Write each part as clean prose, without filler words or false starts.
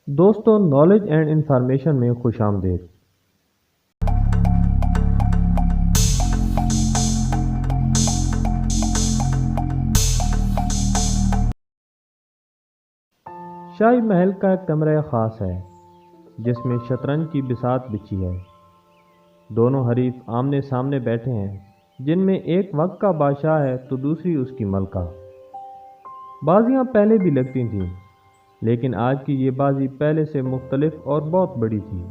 دوستوں، knowledge and information میں خوش آمدید۔ شاہی محل کا ایک کمرہ خاص ہے جس میں شطرنج کی بساط بچھی ہے۔ دونوں حریف آمنے سامنے بیٹھے ہیں، جن میں ایک وقت کا بادشاہ ہے تو دوسری اس کی ملکہ۔ بازیاں پہلے بھی لگتی تھیں، لیکن آج کی یہ بازی پہلے سے مختلف اور بہت بڑی تھی۔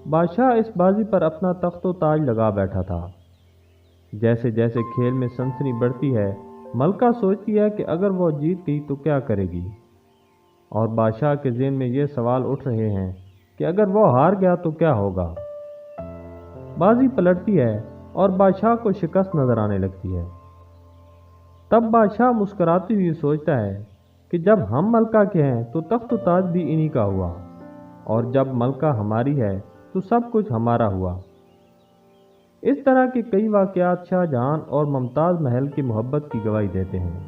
بادشاہ اس بازی پر اپنا تخت و تاج لگا بیٹھا تھا۔ جیسے جیسے کھیل میں سنسنی بڑھتی ہے، ملکہ سوچتی ہے کہ اگر وہ جیت گئی تو کیا کرے گی، اور بادشاہ کے ذہن میں یہ سوال اٹھ رہے ہیں کہ اگر وہ ہار گیا تو کیا ہوگا۔ بازی پلٹتی ہے اور بادشاہ کو شکست نظر آنے لگتی ہے۔ تب بادشاہ مسکراتی ہوئی سوچتا ہے کہ جب ہم ملکہ کے ہیں تو تخت و تاج بھی انہی کا ہوا، اور جب ملکہ ہماری ہے تو سب کچھ ہمارا ہوا۔ اس طرح کے کئی واقعات شاہ جہان اور ممتاز محل کی محبت کی گواہی دیتے ہیں،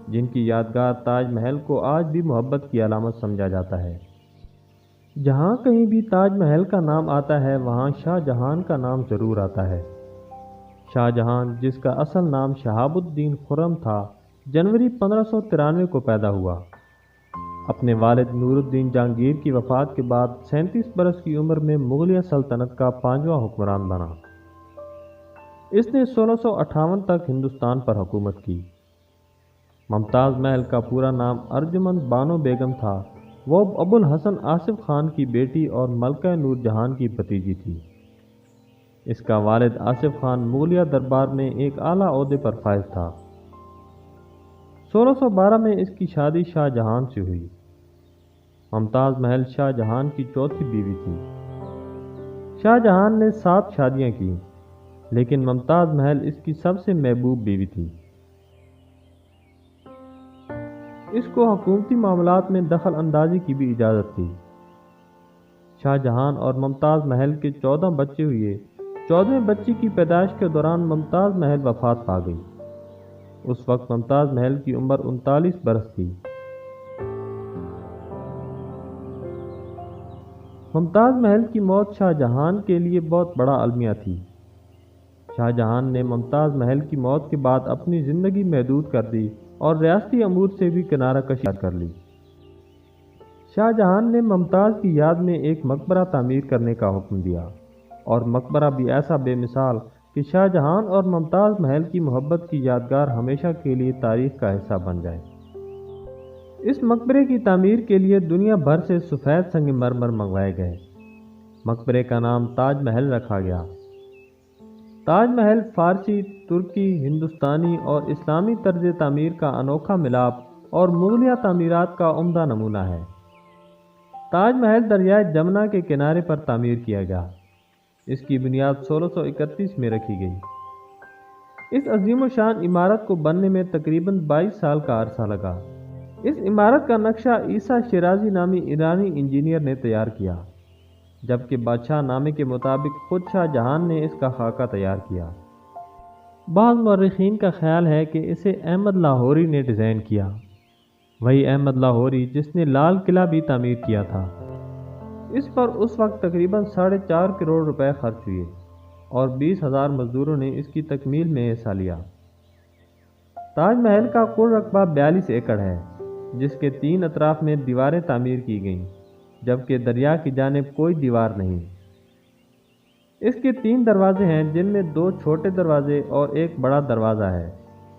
جن کی یادگار تاج محل کو آج بھی محبت کی علامت سمجھا جاتا ہے۔ جہاں کہیں بھی تاج محل کا نام آتا ہے، وہاں شاہ جہان کا نام ضرور آتا ہے۔ شاہ جہان، جس کا اصل نام شہاب الدین خرم تھا، جنوری 1593 کو پیدا ہوا۔ اپنے والد نور الدین جہانگیر کی وفات کے بعد 37 برس کی عمر میں مغلیہ سلطنت کا 5واں حکمران بنا۔ اس نے 1658 تک ہندوستان پر حکومت کی۔ ممتاز محل کا پورا نام ارجمند بانو بیگم تھا۔ وہ ابو الحسن آصف خان کی بیٹی اور ملکہ نور جہان کی بھتیجی تھی۔ اس کا والد آصف خان مغلیہ دربار میں ایک اعلیٰ عہدے پر فائز تھا۔ 1612 میں اس کی شادی شاہ جہان سے ہوئی۔ ممتاز محل شاہ جہان کی چوتھی بیوی تھی۔ شاہ جہان نے 7 شادیاں کی، لیکن ممتاز محل اس کی سب سے محبوب بیوی تھی۔ اس کو حکومتی معاملات میں دخل اندازی کی بھی اجازت تھی۔ شاہ جہان اور ممتاز محل کے 14 بچے ہوئے۔ 14ویں بچے کی پیدائش کے دوران ممتاز محل وفات پا گئی۔ اس وقت ممتاز محل کی عمر 39 برس تھی۔ ممتاز محل کی موت شاہ جہان کے لیے بہت بڑا المیہ تھی۔ شاہ جہان نے ممتاز محل کی موت کے بعد اپنی زندگی محدود کر دی اور ریاستی امور سے بھی کنارہ کشی کر لی۔ شاہ جہان نے ممتاز کی یاد میں ایک مقبرہ تعمیر کرنے کا حکم دیا، اور مقبرہ بھی ایسا بے مثال کہ شاہ جہان اور ممتاز محل کی محبت کی یادگار ہمیشہ کے لیے تاریخ کا حصہ بن جائے۔ اس مقبرے کی تعمیر کے لیے دنیا بھر سے سفید سنگ مرمر منگوائے گئے۔ مقبرے کا نام تاج محل رکھا گیا۔ تاج محل فارسی، ترکی، ہندوستانی اور اسلامی طرز تعمیر کا انوکھا ملاپ اور مغلیہ تعمیرات کا عمدہ نمونہ ہے۔ تاج محل دریائے جمنا کے کنارے پر تعمیر کیا گیا۔ اس کی بنیاد 1631 میں رکھی گئی۔ اس عظیم و شان عمارت کو بننے میں تقریباً 22 سال کا عرصہ لگا۔ اس عمارت کا نقشہ عیسیٰ شیرازی نامی ایرانی انجینئر نے تیار کیا، جبکہ بادشاہ نامے کے مطابق خود شاہ جہان نے اس کا خاکہ تیار کیا۔ بعض مورخین کا خیال ہے کہ اسے احمد لاہوری نے ڈیزائن کیا، وہی احمد لاہوری جس نے لال قلعہ بھی تعمیر کیا تھا۔ اس پر اس وقت تقریباً 4.5 کروڑ روپے خرچ ہوئے، اور 20,000 مزدوروں نے اس کی تکمیل میں حصہ لیا۔ تاج محل کا کل رقبہ 42 ایکڑ ہے، جس کے 3 اطراف میں دیواریں تعمیر کی گئیں، جبکہ دریا کی جانب کوئی دیوار نہیں۔ اس کے 3 دروازے ہیں، جن میں 2 چھوٹے دروازے اور ایک بڑا دروازہ ہے،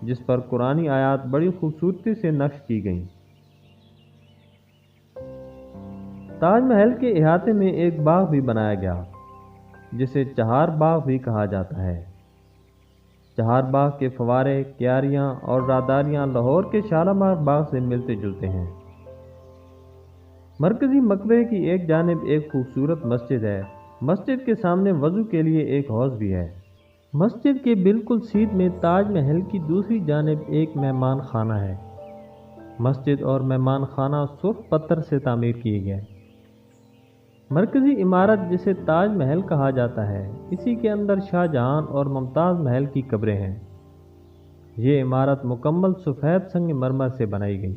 جس پر قرآنی آیات بڑی خوبصورتی سے نقش کی گئیں۔ تاج محل کے احاطے میں ایک باغ بھی بنایا گیا، جسے چہار باغ بھی کہا جاتا ہے۔ چہار باغ کے فوارے، کیاریاں اور راداریاں لاہور کے شالامار باغ سے ملتے جلتے ہیں۔ مرکزی مقبرے کی ایک جانب ایک خوبصورت مسجد ہے۔ مسجد کے سامنے وضو کے لیے ایک حوض بھی ہے۔ مسجد کے بالکل سیدھ میں تاج محل کی دوسری جانب ایک مہمان خانہ ہے۔ مسجد اور مہمان خانہ سرخ پتھر سے تعمیر کیے گئے۔ مرکزی عمارت، جسے تاج محل کہا جاتا ہے، اسی کے اندر شاہ جہان اور ممتاز محل کی قبریں ہیں۔ یہ عمارت مکمل سفید سنگ مرمر سے بنائی گئی۔